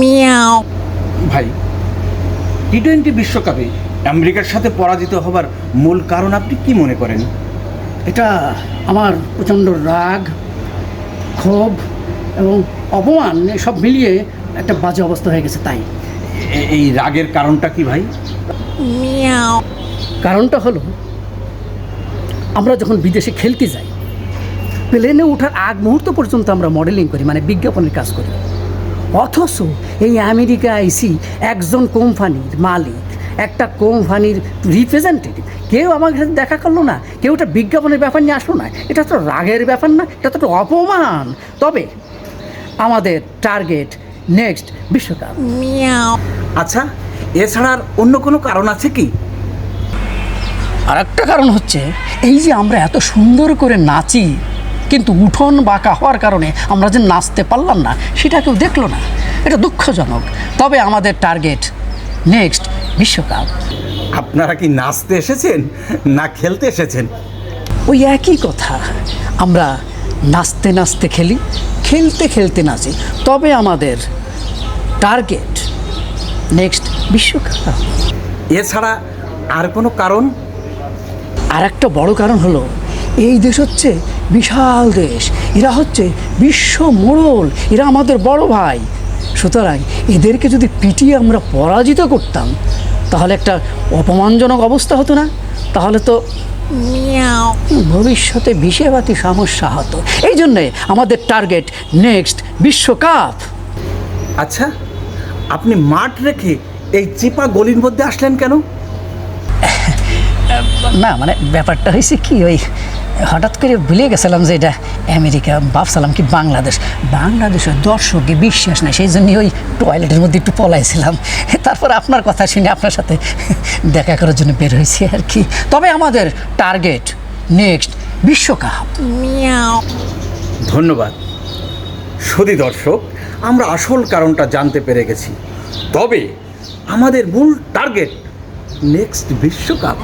Miao. ভাই, টি-20 বিশ্বকাপে আমেরিকার সাথে পরাজিত হবার মূল কারণ আপনি কি মনে করেন? এটা আমার প্রচণ্ড রাগ, ক্ষোভ এবং অপমান সব মিলিয়ে একটা বাজে অবস্থা হয়ে গেছে। তাই এই রাগের কারণটা কি ভাই? মিয়াও। কারণটা হলো, আমরা যখন বিদেশে খেলতে যাই, প্লেনে ওঠার আগ মুহূর্ত পর্যন্ত আমরা মডেলিং করি, মানে বিজ্ঞাপনের কাজ করি। অথচ এই আমেরিকা আইসি একজন কোম্পানির মালিক, একটা কোম্পানির রিপ্রেজেন্টেটিভ, কেউ আমার সাথে দেখা করলো না, কেউ একটা বিজ্ঞাপনের ব্যাপার নিয়ে আসলো না। এটা তো রাগের ব্যাপার না? এটা তো অপমান। তবে আমাদের টার্গেট নেক্সট বিশ্বকাপ। মিয়াও। আচ্ছা, এছাড়া আর অন্য কোনো কারণ আছে কি? আর একটা কারণ হচ্ছে, এই যে আমরা এত সুন্দর করে নাচি, কিন্তু উঠোন বাঁকা হওয়ার কারণে আমরা যে নাচতে পারলাম না, সেটা কেউ দেখলো না। এটা দুঃখজনক। তবে আমাদের টার্গেট নেক্সট বিশ্বকাপ। আপনারা কি নাচতে এসেছেন না খেলতে এসেছেন? ওই একই কথা। আমরা নাচতে নাচতে খেলি, খেলতে খেলতে নাচি। তবে আমাদের টার্গেট নেক্সট বিশ্বকাপ। এছাড়া আর কোনো কারণ? আর একটা বড় কারণ হলো, এই দেশ হচ্ছে বিশাল দেশ, এরা হচ্ছে বিশ্ব মোড়ল, এরা আমাদের বড় ভাই। সুতরাং এদেরকে যদি পিটিয়ে আমরা পরাজিত করতাম, তাহলে একটা অপমানজনক অবস্থা হতো না? তাহলে তো মিয়াও। ভবিষ্যতে বিষেবাতি সমস্যা হতো। এই জন্যে আমাদের টার্গেট নেক্সট বিশ্বকাপ। আচ্ছা, আপনি মাঠ রেখে এই চিপা গলির মধ্যে আসলেন কেন? না, মানে ব্যাপারটা হয়েছে কি, ওই হঠাৎ করে ভুলে গেছিলাম যে এটা আমেরিকা, ভাবছিলাম কি বাংলাদেশের দর্শকে বিশ্বাস নেই, সেই জন্যই ওই টয়লেটের মধ্যে একটু পলাইছিলাম। তারপর আপনার কথা শুনে আপনার সাথে দেখা করার জন্য বের হয়েছি আর কি। তবে আমাদের টার্গেট নেক্সট বিশ্বকাপ। মিয়াও। ধন্যবাদ। সুধী দর্শক, আমরা আসল কারণটা জানতে পেরে গেছি। তবে আমাদের মূল টার্গেট নেক্সট বিশ্বকাপ।